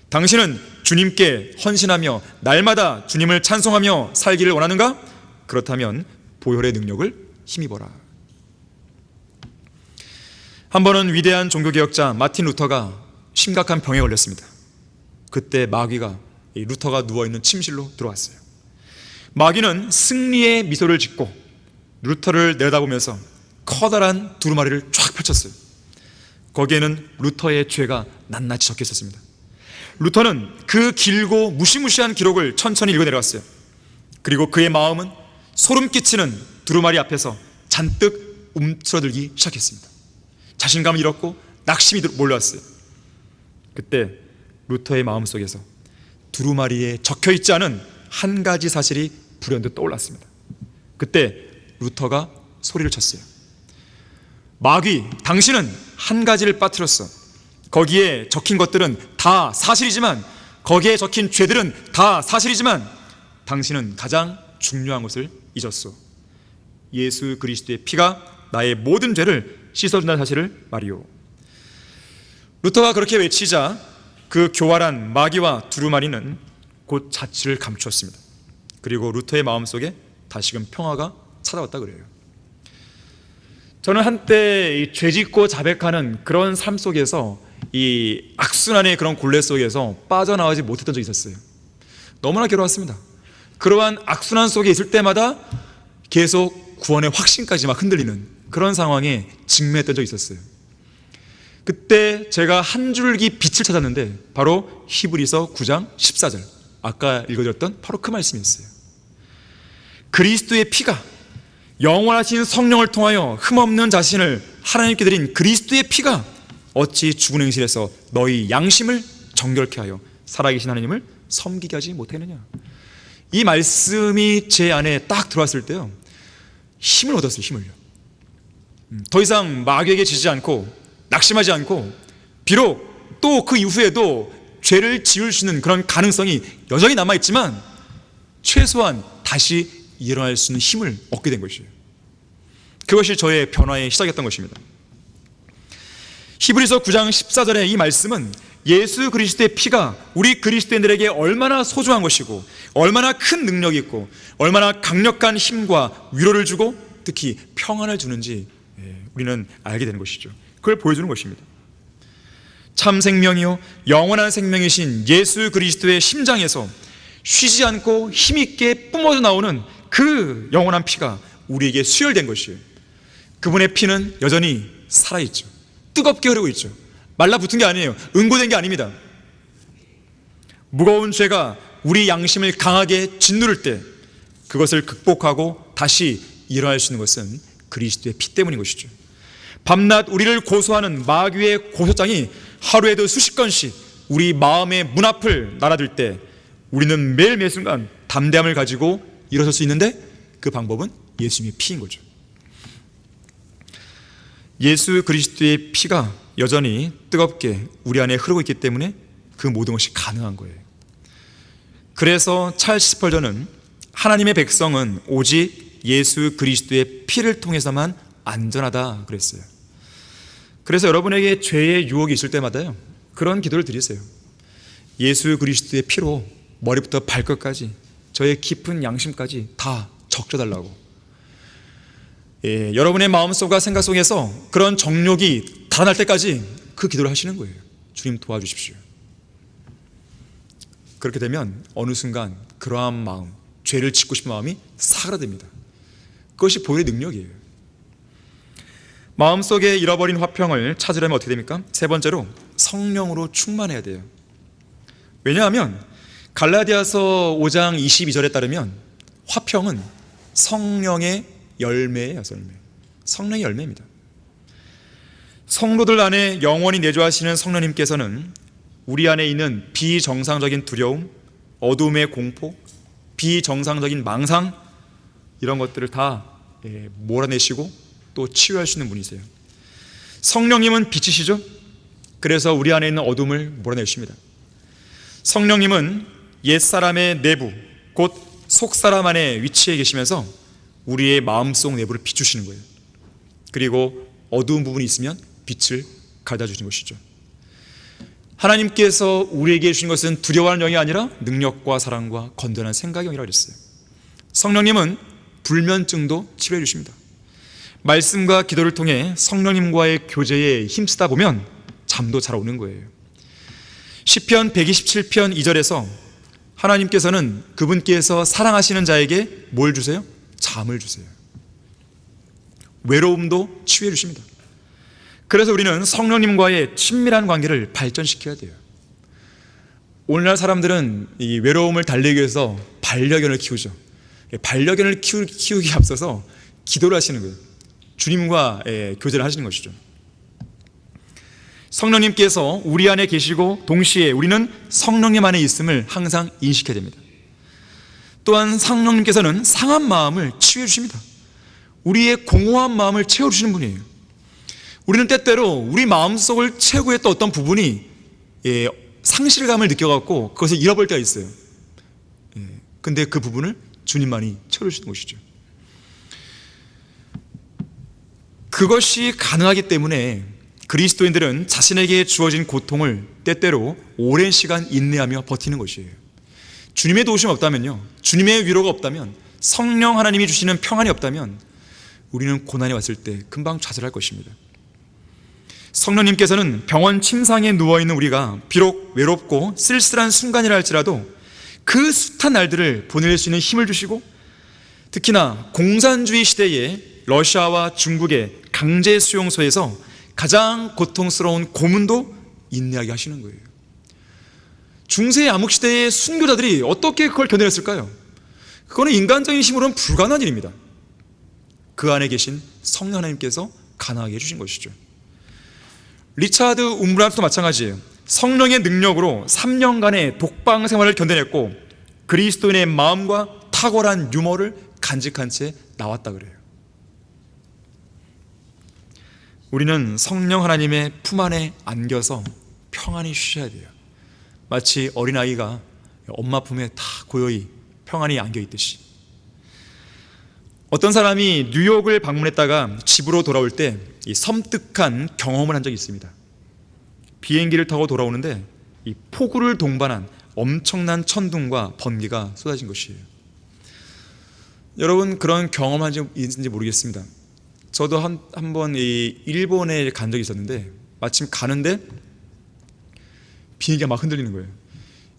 당신은 주님께 헌신하며 날마다 주님을 찬송하며 살기를 원하는가? 그렇다면 보혈의 능력을 힘입어라. 한 번은 위대한 종교개혁자 마틴 루터가 심각한 병에 걸렸습니다. 그때 마귀가 루터가 누워있는 침실로 들어왔어요. 마귀는 승리의 미소를 짓고 루터를 내려다보면서 커다란 두루마리를 쫙 펼쳤어요. 거기에는 루터의 죄가 낱낱이 적혀 있었습니다. 루터는 그 길고 무시무시한 기록을 천천히 읽어 내려갔어요. 그리고 그의 마음은 소름 끼치는 두루마리 앞에서 잔뜩 움츠러들기 시작했습니다. 자신감을 잃었고 낙심이 몰려왔어요. 그때 루터의 마음속에서 두루마리에 적혀있지 않은 한 가지 사실이 불현듯 떠올랐습니다. 그때 루터가 소리를 쳤어요. 마귀, 당신은 한 가지를 빠뜨렸어. 거기에 적힌 것들은 다 사실이지만, 거기에 적힌 죄들은 다 사실이지만 당신은 가장 중요한 것을 잊었어. 예수 그리스도의 피가 나의 모든 죄를 씻어준다는 사실을 말이오. 루터가 그렇게 외치자 그 교활한 마귀와 두루마리는 곧 자취를 감추었습니다. 그리고 루터의 마음속에 다시금 평화가 찾아왔다 그래요. 저는 한때 이 죄짓고 자백하는 그런 삶 속에서 이 악순환의 그런 굴레 속에서 빠져나오지 못했던 적이 있었어요. 너무나 괴로웠습니다. 그러한 악순환 속에 있을 때마다 계속 구원의 확신까지 막 흔들리는 그런 상황에 직면했던 적이 있었어요. 그때 제가 한 줄기 빛을 찾았는데 바로 히브리서 9장 14절, 아까 읽어드렸던 바로 그 말씀이었어요. 그리스도의 피가, 영원하신 성령을 통하여 흠없는 자신을 하나님께 드린 그리스도의 피가 어찌 죽은 행실에서 너희 양심을 정결케 하여 살아계신 하나님을 섬기게 하지 못하느냐. 이 말씀이 제 안에 딱 들어왔을 때요, 힘을 얻었어요. 힘을요. 더 이상 마귀에게 지지 않고 낙심하지 않고, 비록 또 그 이후에도 죄를 지을 수 있는 그런 가능성이 여전히 남아있지만 최소한 다시 일어날 수 있는 힘을 얻게 된 것이에요. 그것이 저의 변화의 시작이었던 것입니다. 히브리서 9장 14절의 이 말씀은 예수 그리스도의 피가 우리 그리스도인들에게 얼마나 소중한 것이고 얼마나 큰 능력이 있고 얼마나 강력한 힘과 위로를 주고 특히 평안을 주는지 우리는 알게 되는 것이죠. 그걸 보여주는 것입니다. 참 생명이요 영원한 생명이신 예수 그리스도의 심장에서 쉬지 않고 힘있게 뿜어져 나오는 그 영원한 피가 우리에게 수혈된 것이에요. 그분의 피는 여전히 살아있죠. 뜨겁게 흐르고 있죠. 말라붙은 게 아니에요. 응고된 게 아닙니다. 무거운 죄가 우리 양심을 강하게 짓누를 때 그것을 극복하고 다시 일어날 수 있는 것은 그리스도의 피 때문인 것이죠. 밤낮 우리를 고소하는 마귀의 고소장이 하루에도 수십 건씩 우리 마음의 문 앞을 날아들 때 우리는 매일 매 순간 담대함을 가지고 일어설 수 있는데 그 방법은 예수님의 피인 거죠. 예수 그리스도의 피가 여전히 뜨겁게 우리 안에 흐르고 있기 때문에 그 모든 것이 가능한 거예요. 그래서 찰스 스펄전은 하나님의 백성은 오직 예수 그리스도의 피를 통해서만 안전하다 그랬어요. 그래서 여러분에게 죄의 유혹이 있을 때마다요, 그런 기도를 드리세요. 예수 그리스도의 피로 머리부터 발끝까지 저의 깊은 양심까지 다 적셔달라고. 여러분의 마음속과 생각 속에서 그런 정욕이 달아날 때까지 그 기도를 하시는 거예요. 주님 도와주십시오. 그렇게 되면 어느 순간 그러한 마음, 죄를 짓고 싶은 마음이 사그라듭니다. 그것이 보혈의 능력이에요. 마음속에 잃어버린 화평을 찾으려면 어떻게 됩니까? 세 번째로 성령으로 충만해야 돼요. 왜냐하면 갈라디아서 5장 22절에 따르면 화평은 성령의 열매예요. 성령의 열매입니다. 성도들 안에 영원히 내주하시는 성령님께서는 우리 안에 있는 비정상적인 두려움, 어둠의 공포, 비정상적인 망상, 이런 것들을 다 몰아내시고 또 치유할 수 있는 분이세요. 성령님은 빛이시죠. 그래서 우리 안에 있는 어둠을 몰아내십니다. 성령님은 옛사람의 내부, 곧 속사람 안에 위치해 계시면서 우리의 마음속 내부를 비추시는 거예요. 그리고 어두운 부분이 있으면 빛을 가져다 주시는 것이죠. 하나님께서 우리에게 주신 것은 두려워하는 영이 아니라 능력과 사랑과 건전한 생각의 영이라고 그랬어요. 성령님은 불면증도 치료해 주십니다. 말씀과 기도를 통해 성령님과의 교제에 힘쓰다 보면 잠도 잘 오는 거예요. 시편 127편 2절에서 하나님께서는 그분께서 사랑하시는 자에게 뭘 주세요? 잠을 주세요. 외로움도 치유해 주십니다. 그래서 우리는 성령님과의 친밀한 관계를 발전시켜야 돼요. 오늘날 사람들은 이 외로움을 달래기 위해서 반려견을 키우죠. 반려견을 키우기 앞서서 기도를 하시는 거예요. 주님과 교제를 하시는 것이죠. 성령님께서 우리 안에 계시고 동시에 우리는 성령님 안에 있음을 항상 인식해야 됩니다. 또한 성령님께서는 상한 마음을 치유해 주십니다. 우리의 공허한 마음을 채워주시는 분이에요. 우리는 때때로 우리 마음속을 채우고 했던 어떤 부분이 상실감을 느껴갖고 그것을 잃어버릴 때가 있어요. 근데 그 부분을 주님만이 채워주시는 것이죠. 그것이 가능하기 때문에 그리스도인들은 자신에게 주어진 고통을 때때로 오랜 시간 인내하며 버티는 것이에요. 주님의 도우심이 없다면요, 주님의 위로가 없다면, 성령 하나님이 주시는 평안이 없다면 우리는 고난이 왔을 때 금방 좌절할 것입니다. 성령님께서는 병원 침상에 누워있는 우리가 비록 외롭고 쓸쓸한 순간이라 할지라도 그 숱한 날들을 보낼 수 있는 힘을 주시고, 특히나 공산주의 시대에 러시아와 중국의 강제 수용소에서 가장 고통스러운 고문도 인내하게 하시는 거예요. 중세 암흑시대의 순교자들이 어떻게 그걸 견뎌냈을까요? 그거는 인간적인 힘으로는 불가능한 일입니다. 그 안에 계신 성령 하나님께서 가능하게 해주신 것이죠. 리차드 움브란트도 마찬가지예요. 성령의 능력으로 3년간의 독방 생활을 견뎌냈고 그리스도인의 마음과 탁월한 유머를 간직한 채 나왔다 그래요. 우리는 성령 하나님의 품 안에 안겨서 평안히 쉬셔야 돼요. 마치 어린아이가 엄마 품에 다 고요히 평안히 안겨있듯이. 어떤 사람이 뉴욕을 방문했다가 집으로 돌아올 때 이 섬뜩한 경험을 한 적이 있습니다. 비행기를 타고 돌아오는데 이 폭우를 동반한 엄청난 천둥과 번개가 쏟아진 것이에요. 여러분 그런 경험한 적 있는지 모르겠습니다. 저도 한 번 이 일본에 간 적이 있었는데 마침 가는데 비행기가 막 흔들리는 거예요.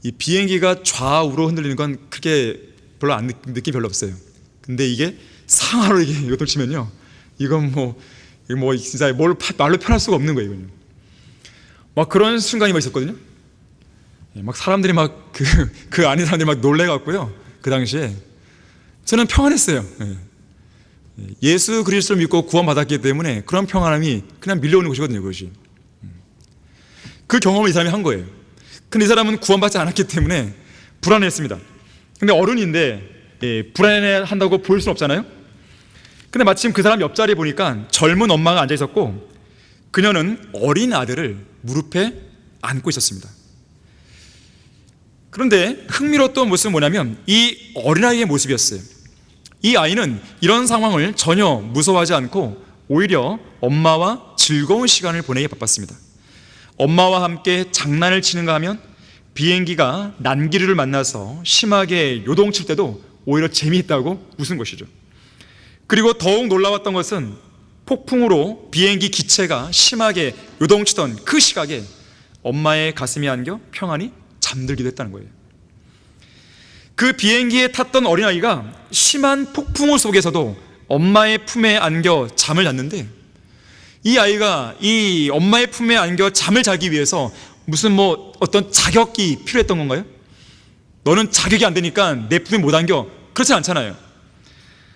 이 비행기가 좌우로 흔들리는 건 크게 별로 느낌 별로 없어요. 근데 이게 상하로 이게 요동을 치면요, 이건 뭐 진짜 말로 표현할 수가 없는 거예요. 이건요. 막 그런 순간이 막 있었거든요. 막 사람들이 막 그 안에 사람들이 막 놀래갖고요. 그 당시에 저는 평안했어요. 예수 그리스도를 믿고 구원받았기 때문에 그런 평안함이 그냥 밀려오는 것이거든요. 그것이. 그 경험을 이 사람이 한 거예요. 근데 이 사람은 구원받지 않았기 때문에 불안했습니다. 근데 어른인데 불안해한다고 보일 수는 없잖아요. 근데 마침 그 사람 옆자리에 보니까 젊은 엄마가 앉아 있었고 그녀는 어린 아들을 무릎에 안고 있었습니다. 그런데 흥미로웠던 모습은 뭐냐면 이 어린아이의 모습이었어요. 이 아이는 이런 상황을 전혀 무서워하지 않고 오히려 엄마와 즐거운 시간을 보내기 바빴습니다. 엄마와 함께 장난을 치는가 하면 비행기가 난기류를 만나서 심하게 요동칠 때도 오히려 재미있다고 웃은 것이죠. 그리고 더욱 놀라웠던 것은 폭풍으로 비행기 기체가 심하게 요동치던 그 시각에 엄마의 가슴이 안겨 평안히 잠들기도 했다는 거예요. 그 비행기에 탔던 어린아이가 심한 폭풍우 속에서도 엄마의 품에 안겨 잠을 잤는데 이 아이가 이 엄마의 품에 안겨 잠을 자기 위해서 무슨 어떤 자격이 필요했던 건가요? 너는 자격이 안 되니까 내 품에 못 안겨, 그렇지 않잖아요.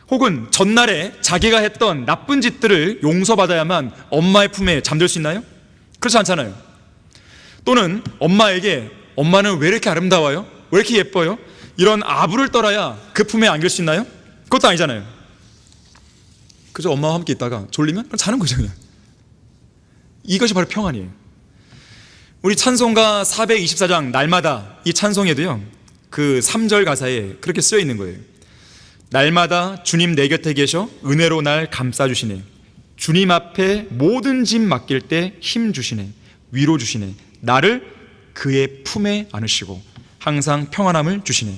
혹은 전날에 자기가 했던 나쁜 짓들을 용서받아야만 엄마의 품에 잠들 수 있나요? 그렇지 않잖아요. 또는 엄마에게 엄마는 왜 이렇게 아름다워요? 왜 이렇게 예뻐요? 이런 아부를 떨어야 그 품에 안길 수 있나요? 그것도 아니잖아요. 그저 엄마와 함께 있다가 졸리면 그냥 자는 거죠. 그냥. 이것이 바로 평안이에요. 우리 찬송가 424장 날마다 이 찬송에도요, 그 3절 가사에 그렇게 쓰여 있는 거예요. 날마다 주님 내 곁에 계셔 은혜로 날 감싸주시네. 주님 앞에 모든 짐 맡길 때 힘 주시네. 위로 주시네. 나를 그의 품에 안으시고 항상 평안함을 주시네.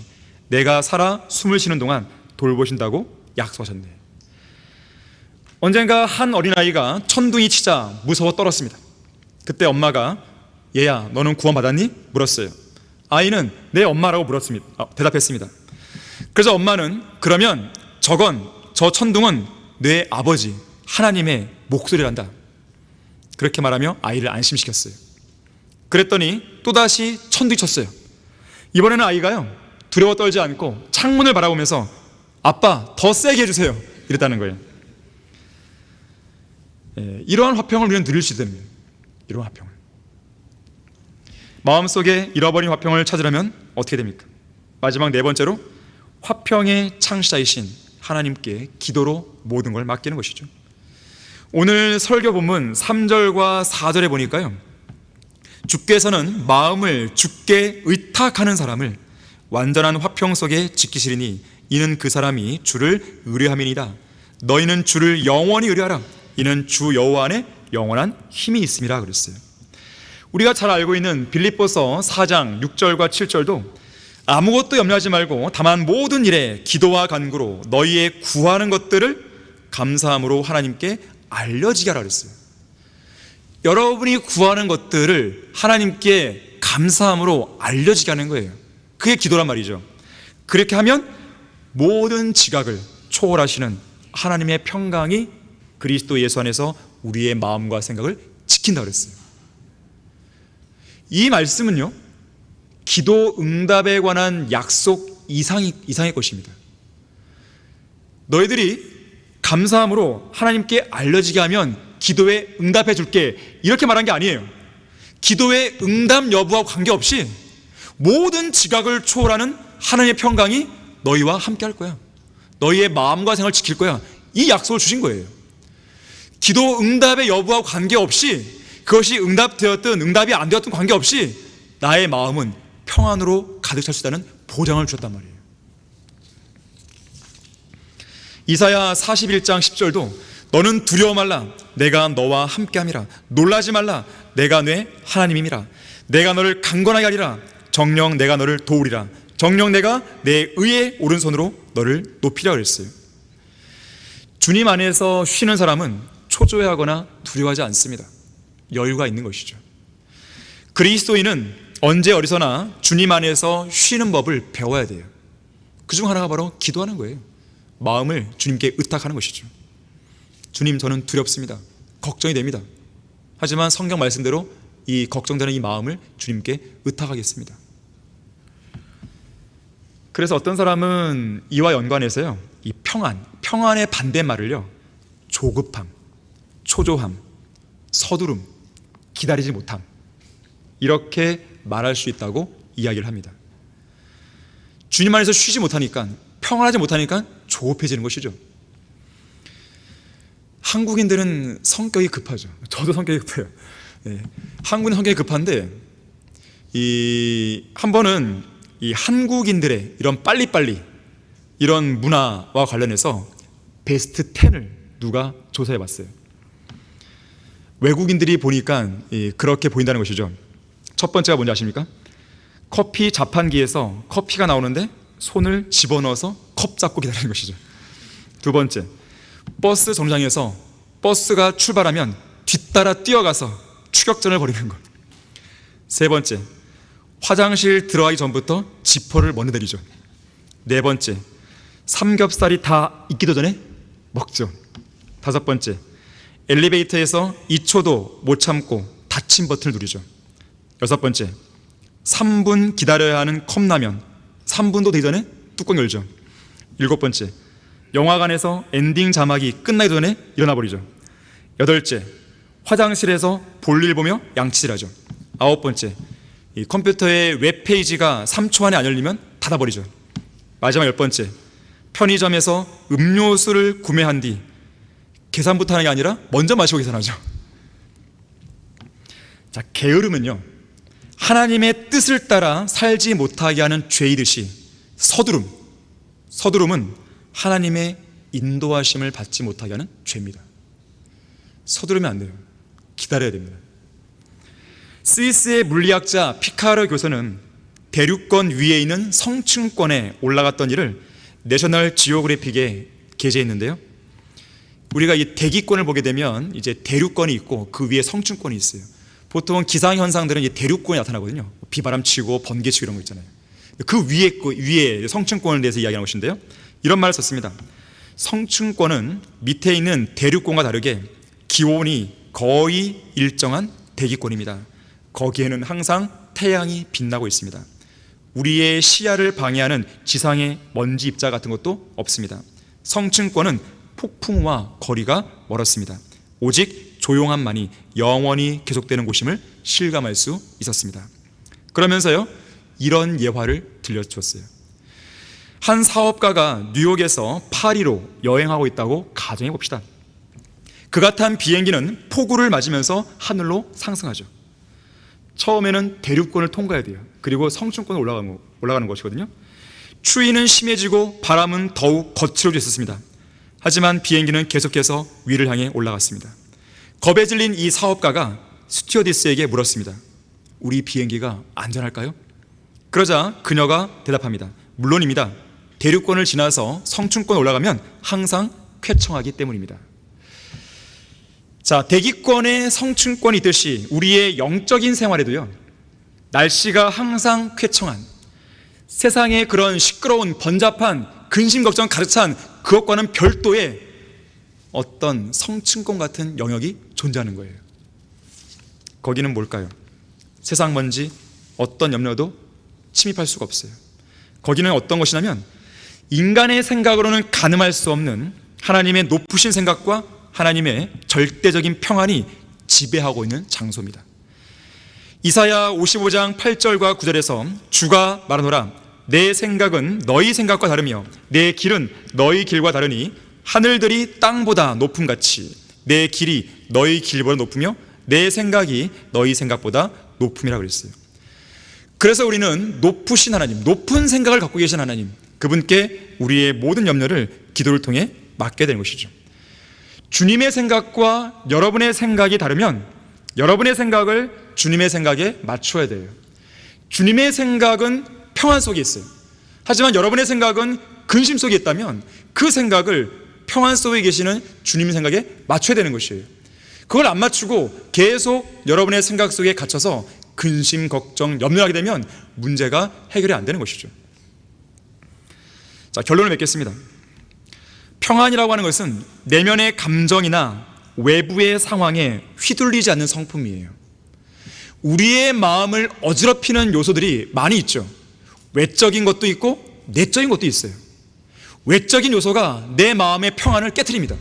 내가 살아 숨을 쉬는 동안 돌보신다고 약속하셨네. 언젠가 한 어린아이가 천둥이 치자 무서워 떨었습니다. 그때 엄마가 얘야 너는 구원받았니? 물었어요. 아이는 내 엄마라고 대답했습니다. 그래서 엄마는 그러면 저 천둥은 내 아버지 하나님의 목소리란다, 그렇게 말하며 아이를 안심시켰어요. 그랬더니 또다시 천둥이 쳤어요. 이번에는 아이가요 두려워 떨지 않고 창문을 바라보면서 아빠 더 세게 해주세요 이랬다는 거예요. 이러한 화평을 우리는 누릴 수 있다는 거예요. 이러한 화평을. 마음속에 잃어버린 화평을 찾으려면 어떻게 됩니까? 마지막 네 번째로 화평의 창시자이신 하나님께 기도로 모든 걸 맡기는 것이죠. 오늘 설교 본문 3절과 4절에 보니까요, 주께서는 마음을 주께 의탁하는 사람을 완전한 화평 속에 지키시리니 이는 그 사람이 주를 의뢰함이니라. 너희는 주를 영원히 의뢰하라. 이는 주 여호와 안에 영원한 힘이 있음이라 그랬어요. 우리가 잘 알고 있는 빌립보서 4장 6절과 7절도 아무것도 염려하지 말고 다만 모든 일에 기도와 간구로 너희의 구하는 것들을 감사함으로 하나님께 알려지게 하라 그랬어요. 여러분이 구하는 것들을 하나님께 감사함으로 알려지게 하는 거예요. 그게 기도란 말이죠. 그렇게 하면 모든 지각을 초월하시는 하나님의 평강이 그리스도 예수 안에서 우리의 마음과 생각을 지킨다 그랬어요. 이 말씀은요, 기도 응답에 관한 약속 이상의 것입니다. 너희들이 감사함으로 하나님께 알려지게 하면 기도에 응답해 줄게, 이렇게 말한 게 아니에요. 기도의 응답 여부와 관계없이 모든 지각을 초월하는 하나님의 평강이 너희와 함께 할 거야. 너희의 마음과 생각을 지킬 거야. 이 약속을 주신 거예요. 기도 응답의 여부와 관계없이, 그것이 응답되었든 응답이 안 되었든 관계없이 나의 마음은 평안으로 가득 찰 수 있다는 보장을 주셨단 말이에요. 이사야 41장 10절도 너는 두려워 말라. 내가 너와 함께함이라. 놀라지 말라. 내가 네 하나님임이라. 내가 너를 강건하게 하리라. 정녕 내가 너를 도우리라. 정녕 내가 내 의의 오른손으로 너를 높이라 그랬어요. 주님 안에서 쉬는 사람은 초조해하거나 두려워하지 않습니다. 여유가 있는 것이죠. 그리스도인은 언제 어디서나 주님 안에서 쉬는 법을 배워야 돼요. 그중 하나가 바로 기도하는 거예요. 마음을 주님께 의탁하는 것이죠. 주님, 저는 두렵습니다. 걱정이 됩니다. 하지만 성경 말씀대로 이 걱정되는 이 마음을 주님께 의탁하겠습니다. 그래서 어떤 사람은 이와 연관해서요, 이 평안의 반대말을요, 조급함, 초조함, 서두름, 기다리지 못함, 이렇게 말할 수 있다고 이야기를 합니다. 주님 안에서 쉬지 못하니까, 평안하지 못하니까 조급해지는 것이죠. 한국인들은 성격이 급하죠. 저도 성격이 급해요. 네. 한국인 성격이 급한데, 한 번은 이 한국인들의 이런 빨리빨리 이런 문화와 관련해서 베스트 10을 누가 조사해 봤어요. 외국인들이 보니까 그렇게 보인다는 것이죠. 첫 번째가 뭔지 아십니까? 커피 자판기에서 커피가 나오는데 손을 집어넣어서 컵 잡고 기다리는 것이죠. 두 번째, 버스 정류장에서 버스가 출발하면 뒤따라 뛰어가서 추격전을 벌이는 것. 세 번째, 화장실 들어가기 전부터 지퍼를 먼저 내리죠. 네 번째, 삼겹살이 다 익기도 전에 먹죠. 다섯 번째, 엘리베이터에서 2초도 못 참고 닫힌 버튼을 누르죠. 여섯 번째, 3분 기다려야 하는 컵라면 3분도 되기 전에 뚜껑 열죠. 일곱 번째, 영화관에서 엔딩 자막이 끝나기 전에 일어나 버리죠. 여덟째, 화장실에서 볼일 보며 양치질하죠. 아홉 번째, 이 컴퓨터의 웹페이지가 3초 안에 안 열리면 닫아버리죠. 마지막 열 번째, 편의점에서 음료수를 구매한 뒤 계산부터 하는 게 아니라 먼저 마시고 계산하죠. 자, 게으름은요, 하나님의 뜻을 따라 살지 못하게 하는 죄이듯이 서두름은 하나님의 인도하심을 받지 못하게 하는 죄입니다. 서두르면 안 돼요. 기다려야 됩니다. 스위스의 물리학자 피카르 교수는 대륙권 위에 있는 성층권에 올라갔던 일을 내셔널 지오그래픽에 게재했는데요, 우리가 이 대기권을 보게 되면 이제 대륙권이 있고 그 위에 성층권이 있어요. 보통 기상현상들은 이 대륙권에 나타나거든요. 비바람 치고 번개 치고 이런 거 있잖아요. 그 위에 성층권에 대해서 이야기하는 것인데요, 이런 말을 썼습니다. 성층권은 밑에 있는 대륙권과 다르게 기온이 거의 일정한 대기권입니다. 거기에는 항상 태양이 빛나고 있습니다. 우리의 시야를 방해하는 지상의 먼지 입자 같은 것도 없습니다. 성층권은 폭풍과 거리가 멀었습니다. 오직 조용함만이 영원히 계속되는 곳임을 실감할 수 있었습니다. 그러면서요, 이런 예화를 들려주었어요. 한 사업가가 뉴욕에서 파리로 여행하고 있다고 가정해 봅시다. 그가 탄 비행기는 폭우를 맞으면서 하늘로 상승하죠. 처음에는 대륙권을 통과해야 돼요. 그리고 성층권을 올라가는 것이거든요. 추위는 심해지고 바람은 더욱 거칠어져 있었습니다. 하지만 비행기는 계속해서 위를 향해 올라갔습니다. 겁에 질린 이 사업가가 스튜어디스에게 물었습니다. 우리 비행기가 안전할까요? 그러자 그녀가 대답합니다. 물론입니다. 대륙권을 지나서 성층권 올라가면 항상 쾌청하기 때문입니다. 자, 대기권에 성층권이 있듯이 우리의 영적인 생활에도요, 날씨가 항상 쾌청한, 세상의 그런 시끄러운 번잡한 근심 걱정 가득 찬 그것과는 별도의 어떤 성층권 같은 영역이 존재하는 거예요. 거기는 뭘까요? 세상 먼지 어떤 염려도 침입할 수가 없어요. 거기는 어떤 것이냐면 인간의 생각으로는 가늠할 수 없는 하나님의 높으신 생각과 하나님의 절대적인 평안이 지배하고 있는 장소입니다. 이사야 55장 8절과 9절에서 주가 말하노라, 내 생각은 너희 생각과 다르며 내 길은 너희 길과 다르니 하늘들이 땅보다 높음같이 내 길이 너희 길보다 높으며 내 생각이 너희 생각보다 높음이라고 그랬어요. 그래서 우리는 높으신 하나님, 높은 생각을 갖고 계신 하나님, 그분께 우리의 모든 염려를 기도를 통해 맡게 되는 것이죠. 주님의 생각과 여러분의 생각이 다르면 여러분의 생각을 주님의 생각에 맞춰야 돼요. 주님의 생각은 평안 속에 있어요. 하지만 여러분의 생각은 근심 속에 있다면 그 생각을 평안 속에 계시는 주님 생각에 맞춰야 되는 것이에요. 그걸 안 맞추고 계속 여러분의 생각 속에 갇혀서 근심, 걱정, 염려하게 되면 문제가 해결이 안 되는 것이죠. 자, 결론을 맺겠습니다. 평안이라고 하는 것은 내면의 감정이나 외부의 상황에 휘둘리지 않는 성품이에요. 우리의 마음을 어지럽히는 요소들이 많이 있죠. 외적인 것도 있고 내적인 것도 있어요. 외적인 요소가 내 마음의 평안을 깨트립니다.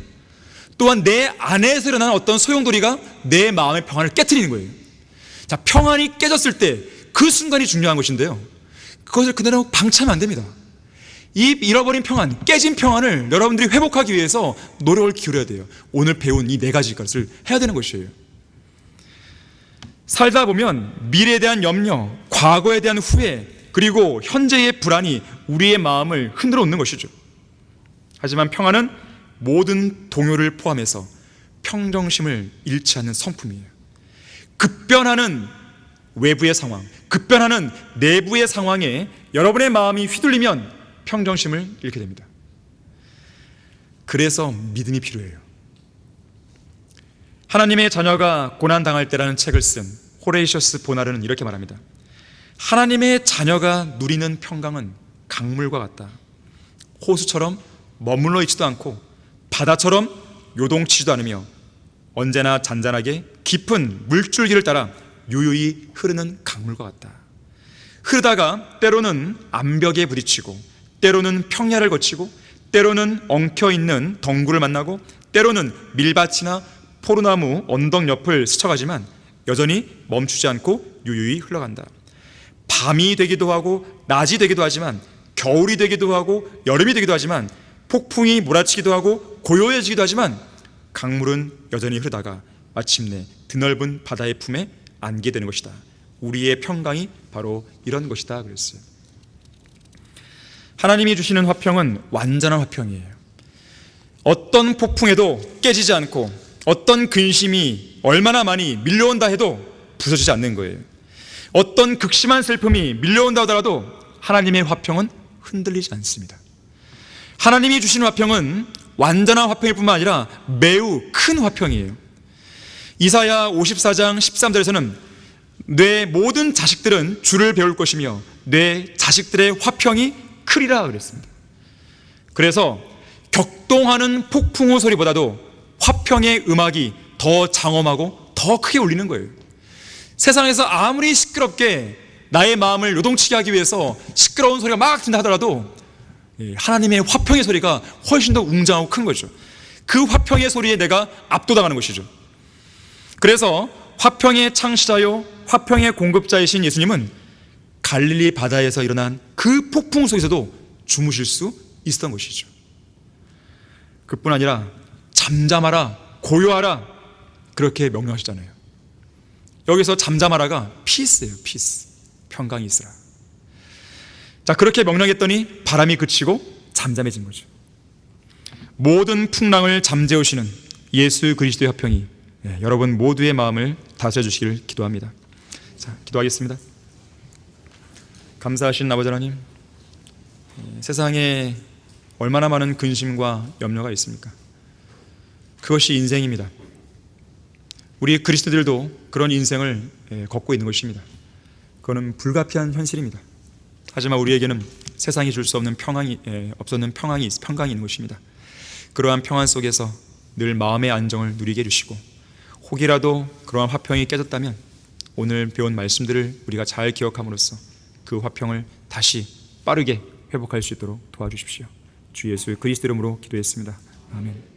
또한 내 안에서 일어나는 어떤 소용돌이가 내 마음의 평안을 깨트리는 거예요. 자, 평안이 깨졌을 때 그 순간이 중요한 것인데요, 그것을 그대로 방치하면 안 됩니다. 이 잃어버린 평안, 깨진 평안을 여러분들이 회복하기 위해서 노력을 기울여야 돼요. 오늘 배운 이 4가지 것을 해야 되는 것이에요. 살다 보면 미래에 대한 염려, 과거에 대한 후회, 그리고 현재의 불안이 우리의 마음을 흔들어 놓는 것이죠. 하지만 평안은 모든 동요를 포함해서 평정심을 잃지 않는 성품이에요. 급변하는 외부의 상황, 급변하는 내부의 상황에 여러분의 마음이 휘둘리면 평정심을 잃게 됩니다. 그래서 믿음이 필요해요. 하나님의 자녀가 고난당할 때라는 책을 쓴 호레이셔스 보나르는 이렇게 말합니다. 하나님의 자녀가 누리는 평강은 강물과 같다. 호수처럼 머물러 있지도 않고 바다처럼 요동치지도 않으며 언제나 잔잔하게 깊은 물줄기를 따라 유유히 흐르는 강물과 같다. 흐르다가 때로는 암벽에 부딪히고, 때로는 평야를 거치고, 때로는 엉켜있는 덩굴을 만나고, 때로는 밀밭이나 포르나무 언덕 옆을 스쳐가지만 여전히 멈추지 않고 유유히 흘러간다. 밤이 되기도 하고 낮이 되기도 하지만, 겨울이 되기도 하고 여름이 되기도 하지만, 폭풍이 몰아치기도 하고 고요해지기도 하지만 강물은 여전히 흐르다가 마침내 드넓은 바다의 품에 안게 되는 것이다. 우리의 평강이 바로 이런 것이다 그랬어요. 하나님이 주시는 화평은 완전한 화평이에요. 어떤 폭풍에도 깨지지 않고, 어떤 근심이 얼마나 많이 밀려온다 해도 부서지지 않는 거예요. 어떤 극심한 슬픔이 밀려온다 하더라도 하나님의 화평은 흔들리지 않습니다. 하나님이 주시는 화평은 완전한 화평일 뿐만 아니라 매우 큰 화평이에요. 이사야 54장 13절에서는 내 모든 자식들은 주를 배울 것이며 내 자식들의 화평이 크리라 그랬습니다. 그래서 격동하는 폭풍우 소리보다도 화평의 음악이 더 장엄하고 더 크게 울리는 거예요. 세상에서 아무리 시끄럽게 나의 마음을 요동치게 하기 위해서 시끄러운 소리가 막 든다 하더라도 하나님의 화평의 소리가 훨씬 더 웅장하고 큰 거죠. 그 화평의 소리에 내가 압도당하는 것이죠. 그래서 화평의 창시자요 화평의 공급자이신 예수님은 갈릴리 바다에서 일어난 그 폭풍 속에서도 주무실 수 있었던 것이죠. 그뿐 아니라 잠잠하라, 고요하라 그렇게 명령하시잖아요. 여기서 잠잠하라가 피스예요. 피스, 평강이 있으라. 자, 그렇게 명령했더니 바람이 그치고 잠잠해진 거죠. 모든 풍랑을 잠재우시는 예수 그리스도의 화평이 여러분 모두의 마음을 다스려 주시기를 기도합니다. 자, 기도하겠습니다. 감사하신 아버지 하나님, 세상에 얼마나 많은 근심과 염려가 있습니까? 그것이 인생입니다. 우리 그리스도들도 그런 인생을 걷고 있는 것입니다. 그거는 불가피한 현실입니다. 하지만 우리에게는 세상이 줄 수 없는 평강이 있는 것입니다. 그러한 평안 속에서 늘 마음의 안정을 누리게 해주시고, 혹이라도 그러한 화평이 깨졌다면 오늘 배운 말씀들을 우리가 잘 기억함으로써 그 화평을 다시 빠르게 회복할 수 있도록 도와주십시오. 주 예수 그리스도 이름으로 기도했습니다. 아멘.